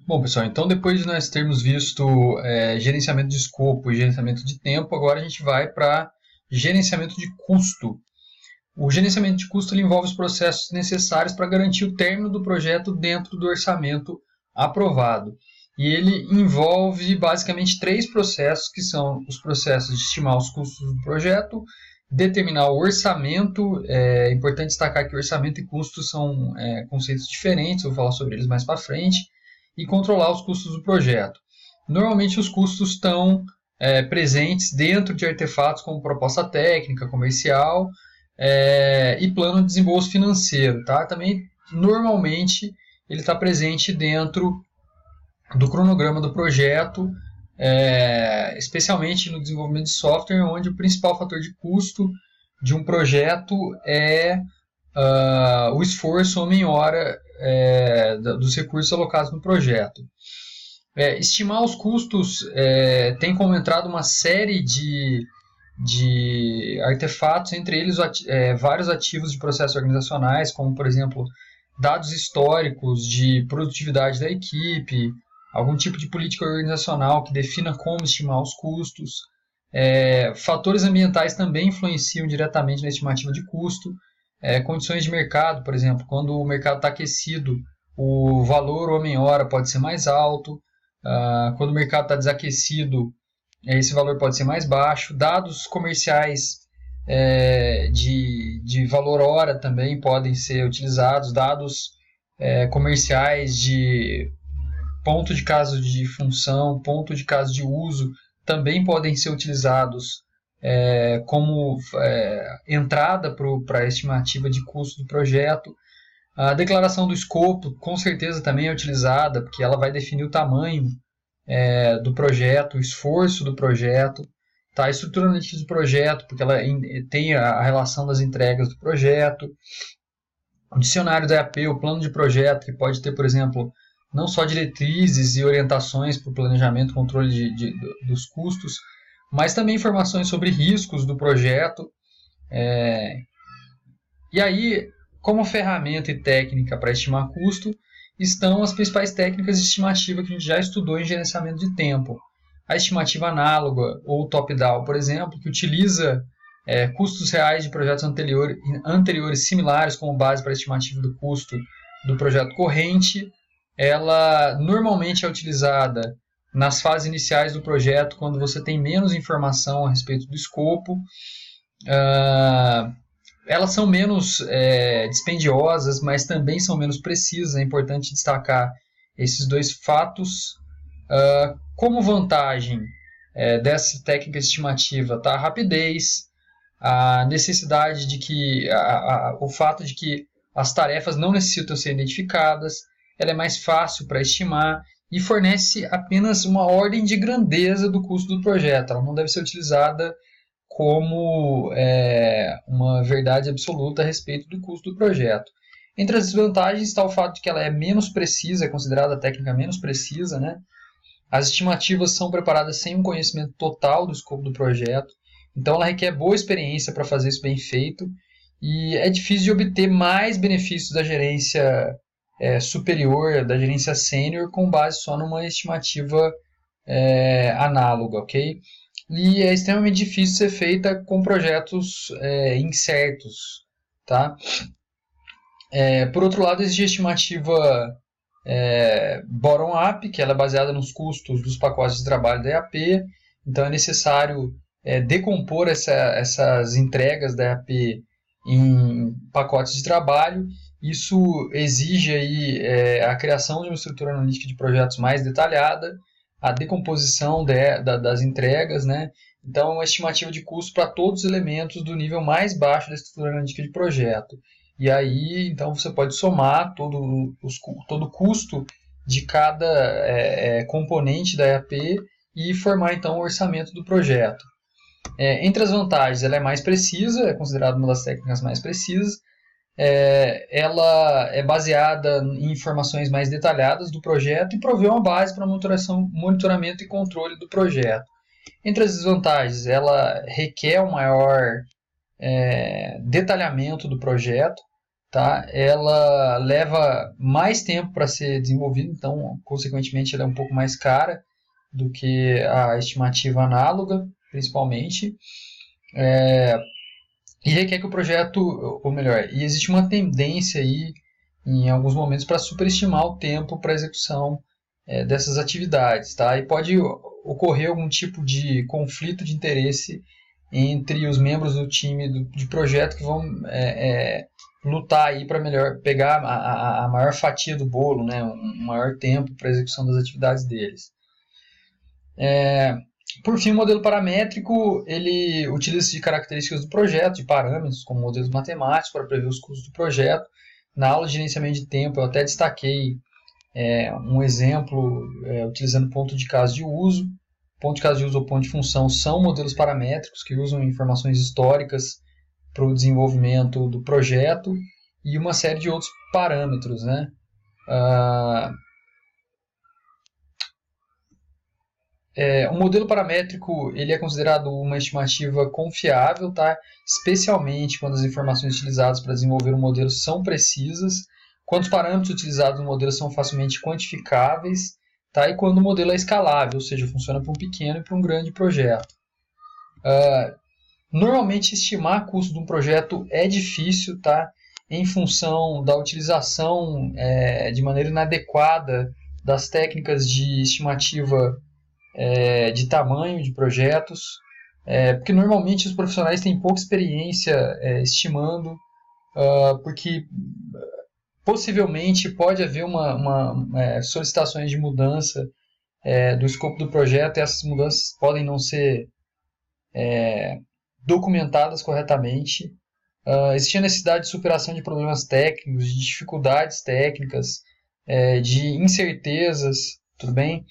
Bom, pessoal, então depois de nós termos visto gerenciamento de escopo e gerenciamento de tempo, agora a gente vai para gerenciamento de custo. O gerenciamento de custo ele envolve os processos necessários para garantir o término do projeto dentro do orçamento aprovado. E ele envolve basicamente três processos, que são os processos de estimar os custos do projeto, determinar o orçamento. É importante destacar que orçamento e custo são conceitos diferentes, eu vou falar sobre eles mais para frente, e controlar os custos do projeto. Normalmente os custos estão presentes dentro de artefatos como proposta técnica, comercial e plano de desembolso financeiro. Tá? Também, normalmente, ele está presente dentro do cronograma do projeto, especialmente no desenvolvimento de software, onde o principal fator de custo de um projeto é o esforço homem-hora dos recursos alocados no projeto. Estimar os custos tem como entrada uma série de artefatos, entre eles vários ativos de processos organizacionais, como, por exemplo, dados históricos de produtividade da equipe, algum tipo de política organizacional que defina como estimar os custos. Fatores ambientais também influenciam diretamente na estimativa de custo. Condições de mercado, por exemplo, quando o mercado está aquecido, o valor homem-hora pode ser mais alto. Quando o mercado está desaquecido, esse valor pode ser mais baixo. Dados comerciais de valor hora também podem ser utilizados. Dados comerciais de ponto de caso de função, ponto de caso de uso, também podem ser utilizados como entrada para a estimativa de custo do projeto. A declaração do escopo, com certeza, também é utilizada, porque ela vai definir o tamanho do projeto, o esforço do projeto, tá? A estrutura analítica do projeto, porque ela tem a relação das entregas do projeto. O dicionário da EAP, o plano de projeto, que pode ter, por exemplo, não só diretrizes e orientações para o planejamento e controle dos custos, mas também informações sobre riscos do projeto. E aí, como ferramenta e técnica para estimar custo, estão as principais técnicas de estimativa que a gente já estudou em gerenciamento de tempo. A estimativa análoga, ou top-down, por exemplo, que utiliza custos reais de projetos anteriores similares como base para a estimativa do custo do projeto corrente. Ela normalmente é utilizada nas fases iniciais do projeto, quando você tem menos informação a respeito do escopo. Elas são menos dispendiosas, mas também são menos precisas. É importante destacar esses dois fatos. Como vantagem dessa técnica estimativa, tá? A rapidez, a necessidade de que o fato de que as tarefas não necessitam ser identificadas, ela é mais fácil para estimar e fornece apenas uma ordem de grandeza do custo do projeto. Ela não deve ser utilizada como uma verdade absoluta a respeito do custo do projeto. Entre as desvantagens está o fato de que ela é menos precisa, é considerada a técnica menos precisa, né? As estimativas são preparadas sem um conhecimento total do escopo do projeto, então ela requer boa experiência para fazer isso bem feito, e é difícil de obter mais benefícios da gerência superior, da gerência sênior, com base só numa estimativa análoga, ok? E é extremamente difícil ser feita com projetos incertos, tá? Por outro lado, existe a estimativa bottom-up, que ela é baseada nos custos dos pacotes de trabalho da EAP, então é necessário decompor essas entregas da EAP em pacotes de trabalho. Isso exige aí, a criação de uma estrutura analítica de projetos mais detalhada, a decomposição das entregas, né? Então, uma estimativa de custo para todos os elementos do nível mais baixo da estrutura analítica de projeto. E aí, então, você pode somar todo o custo de cada componente da EAP e formar, então, o orçamento do projeto. Entre as vantagens, ela é mais precisa, é considerada uma das técnicas mais precisas. Ela é baseada em informações mais detalhadas do projeto e provê uma base para monitoramento e controle do projeto. Entre as desvantagens, ela requer um maior detalhamento do projeto, tá? Ela leva mais tempo para ser desenvolvida, então, consequentemente, ela é um pouco mais cara do que a estimativa análoga, principalmente. E requer que o projeto, ou melhor, e existe uma tendência aí, em alguns momentos, para superestimar o tempo para execução dessas atividades, tá? E pode ocorrer algum tipo de conflito de interesse entre os membros do time de projeto que vão lutar aí para melhor pegar a maior fatia do bolo, né? Um maior tempo para a execução das atividades deles. Por fim, o modelo paramétrico ele utiliza de características do projeto, de parâmetros, como modelos matemáticos, para prever os custos do projeto. Na aula de gerenciamento de tempo, eu até destaquei um exemplo utilizando ponto de caso de uso. Ponto de caso de uso ou ponto de função são modelos paramétricos que usam informações históricas para o desenvolvimento do projeto e uma série de outros parâmetros, né? O modelo paramétrico ele é considerado uma estimativa confiável, tá? Especialmente quando as informações utilizadas para desenvolver o modelo são precisas, quando os parâmetros utilizados no modelo são facilmente quantificáveis, tá? E quando o modelo é escalável, ou seja, funciona para um pequeno e para um grande projeto. Normalmente, estimar custo de um projeto é difícil, tá? Em função da utilização de maneira inadequada das técnicas de estimativa de tamanho de projetos, porque normalmente os profissionais têm pouca experiência estimando, porque possivelmente pode haver solicitações de mudança do escopo do projeto e essas mudanças podem não ser documentadas corretamente. Existe a necessidade de superação de problemas técnicos, de dificuldades técnicas, de incertezas, tudo bem?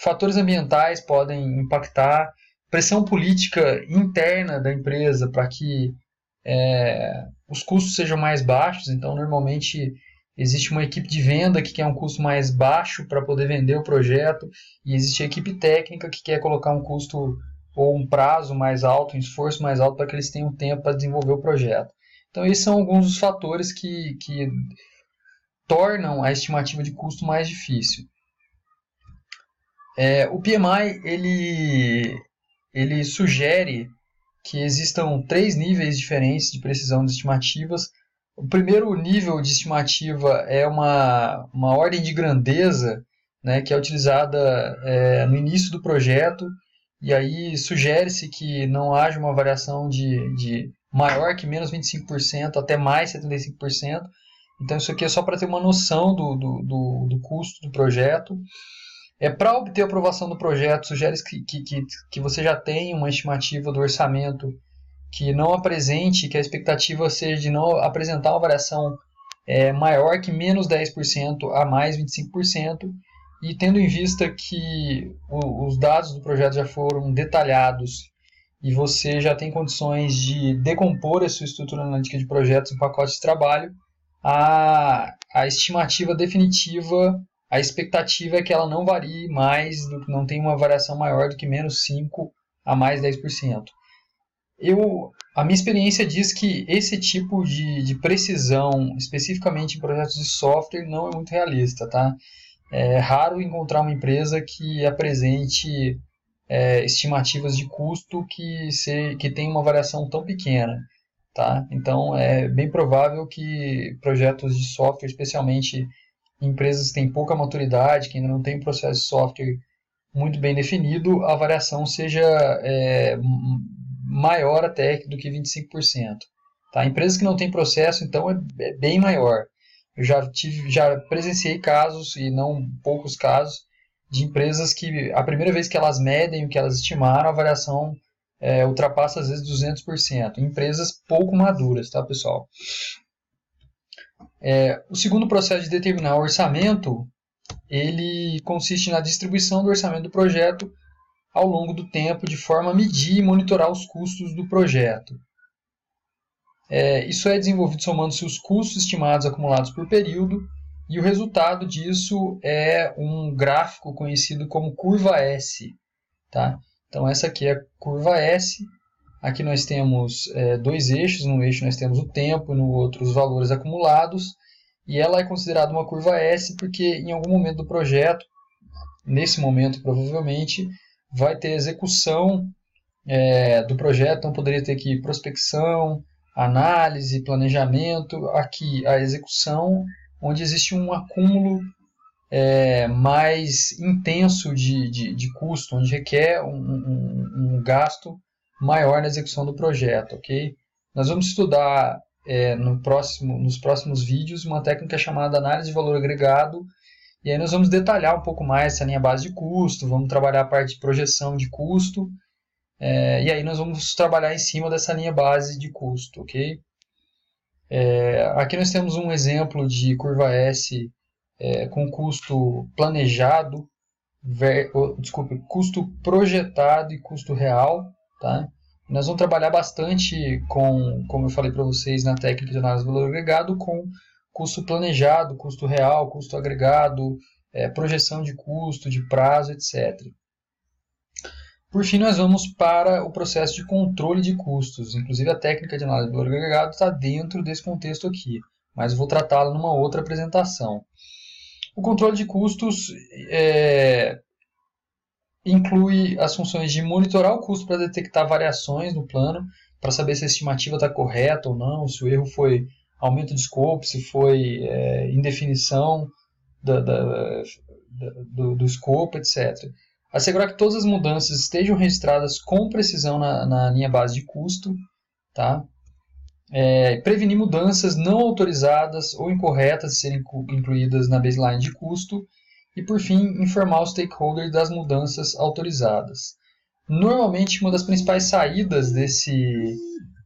Fatores ambientais podem impactar, pressão política interna da empresa para que os custos sejam mais baixos. Então, normalmente, existe uma equipe de venda que quer um custo mais baixo para poder vender o projeto, e existe a equipe técnica que quer colocar um custo ou um prazo mais alto, um esforço mais alto para que eles tenham tempo para desenvolver o projeto. Então, esses são alguns dos fatores que tornam a estimativa de custo mais difícil. O PMI ele sugere que existam 3 níveis diferentes de precisão de estimativas. O primeiro nível de estimativa é uma ordem de grandeza, né, que é utilizada no início do projeto, e aí sugere-se que não haja uma variação de maior que menos 25% até mais 75%. Então isso aqui é só para ter uma noção do custo do projeto. Para obter a aprovação do projeto, sugere que você já tenha uma estimativa do orçamento que não apresente, que a expectativa seja de não apresentar uma variação maior que menos 10% a mais 25%, e tendo em vista que os dados do projeto já foram detalhados e você já tem condições de decompor a sua estrutura analítica de projetos em pacotes de trabalho, a estimativa definitiva, a expectativa é que ela não varie mais, não tenha uma variação maior do que menos 5% a mais 10%. A minha experiência diz que esse tipo de precisão, especificamente em projetos de software, não é muito realista, tá? É raro encontrar uma empresa que apresente estimativas de custo que tem uma variação tão pequena, tá? Então, é bem provável que projetos de software, especialmente empresas que têm pouca maturidade, que ainda não têm um processo de software muito bem definido, a variação seja maior até do que 25%. Tá? Empresas que não têm processo, então, é bem maior. Eu já presenciei casos, e não poucos casos, de empresas que a primeira vez que elas medem o que elas estimaram, a variação ultrapassa às vezes 200%. Empresas pouco maduras, tá, pessoal? O segundo processo de determinar o orçamento, ele consiste na distribuição do orçamento do projeto ao longo do tempo, de forma a medir e monitorar os custos do projeto. Isso é desenvolvido somando-se os custos estimados acumulados por período, e o resultado disso é um gráfico conhecido como curva S. Tá? Então, essa aqui é a curva S. Aqui nós temos dois eixos, num eixo nós temos o tempo e no outro os valores acumulados, e ela é considerada uma curva S porque em algum momento do projeto, nesse momento provavelmente, vai ter execução do projeto, então poderia ter aqui prospecção, análise, planejamento, aqui a execução, onde existe um acúmulo mais intenso de custo, onde requer um gasto maior na execução do projeto, ok? Nós vamos estudar nos próximos vídeos uma técnica chamada análise de valor agregado, e aí nós vamos detalhar um pouco mais essa linha base de custo, vamos trabalhar a parte de projeção de custo, e aí nós vamos trabalhar em cima dessa linha base de custo, ok? Aqui nós temos um exemplo de curva S com custo planejado, custo projetado e custo real, tá? Nós vamos trabalhar bastante como eu falei para vocês na técnica de análise de valor agregado, com custo planejado, custo real, custo agregado, projeção de custo, de prazo, etc. Por fim, nós vamos para o processo de controle de custos. Inclusive, a técnica de análise de valor agregado está dentro desse contexto aqui, mas eu vou tratá-la numa outra apresentação. O controle de custos inclui as funções de monitorar o custo para detectar variações no plano, para saber se a estimativa está correta ou não, se o erro foi aumento de scope, se foi indefinição do scope, etc. Assegurar que todas as mudanças estejam registradas com precisão na linha base de custo, tá? Prevenir mudanças não autorizadas ou incorretas de serem incluídas na baseline de custo e, por fim, informar os stakeholders das mudanças autorizadas. Normalmente, uma das principais saídas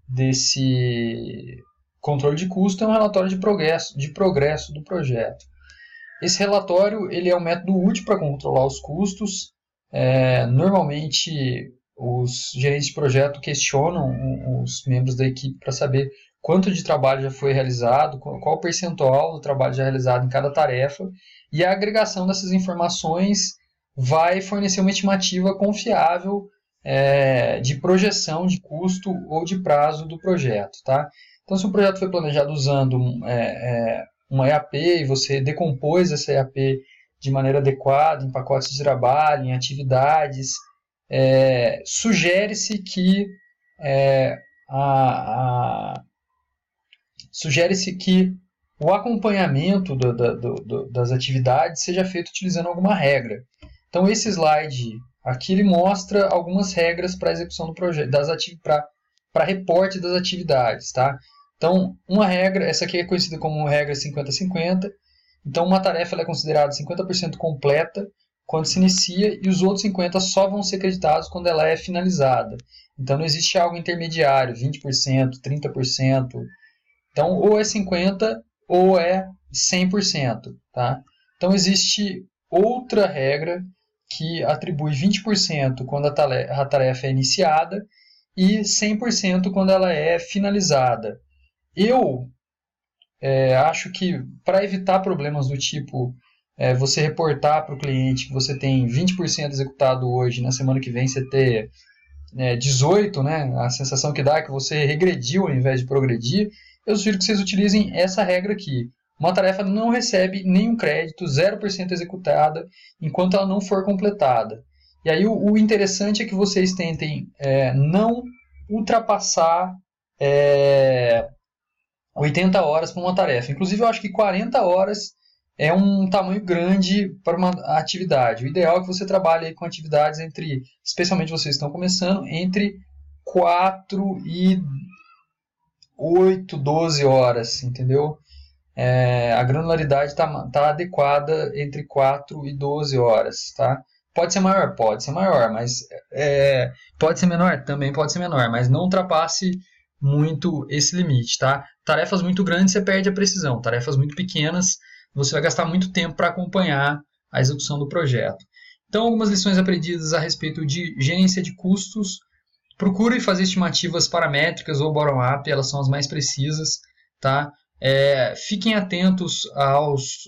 desse controle de custo é um relatório de progresso do projeto. Esse relatório ele é um método útil para controlar os custos. Normalmente, os gerentes de projeto questionam os membros da equipe para saber quanto de trabalho já foi realizado, qual o percentual do trabalho já realizado em cada tarefa, e a agregação dessas informações vai fornecer uma estimativa confiável de projeção de custo ou de prazo do projeto, tá? Então, se o projeto foi planejado usando uma EAP e você decompôs essa EAP de maneira adequada em pacotes de trabalho, em atividades, sugere-se que o acompanhamento das atividades seja feito utilizando alguma regra. Então, esse slide aqui ele mostra algumas regras para a execução do projeto, para reporte das atividades, tá? Então, uma regra, essa aqui é conhecida como regra 50-50. Então, uma tarefa ela é considerada 50% completa quando se inicia e os outros 50% só vão ser creditados quando ela é finalizada. Então, não existe algo intermediário, 20%, 30%. Então, ou é 50% ou é 100%. Tá? Então, existe outra regra que atribui 20% quando a tarefa é iniciada e 100% quando ela é finalizada. Eu acho que para evitar problemas do tipo você reportar para o cliente que você tem 20% executado hoje, na semana que vem você ter 18%, né? A sensação que dá é que você regrediu ao invés de progredir, eu sugiro que vocês utilizem essa regra aqui. Uma tarefa não recebe nenhum crédito, 0% executada, enquanto ela não for completada. E aí o interessante é que vocês tentem não ultrapassar 80 horas para uma tarefa. Inclusive, eu acho que 40 horas é um tamanho grande para uma atividade. O ideal é que você trabalhe com atividades especialmente vocês estão começando, entre 4 e 8, 12 horas, entendeu? A granularidade está adequada entre 4 e 12 horas, tá? Pode ser maior, mas pode ser menor, também pode ser menor, mas não ultrapasse muito esse limite, tá? Tarefas muito grandes você perde a precisão, tarefas muito pequenas você vai gastar muito tempo para acompanhar a execução do projeto. Então, algumas lições aprendidas a respeito de gerência de custos. Procure fazer estimativas paramétricas ou bottom-up, elas são as mais precisas, tá? Fiquem atentos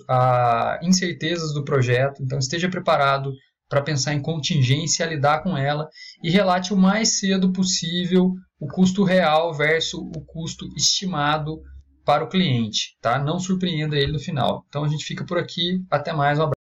a incertezas do projeto, então esteja preparado para pensar em contingência, lidar com ela e relate o mais cedo possível o custo real versus o custo estimado para o cliente, tá? Não surpreenda ele no final. Então a gente fica por aqui, até mais, um abraço.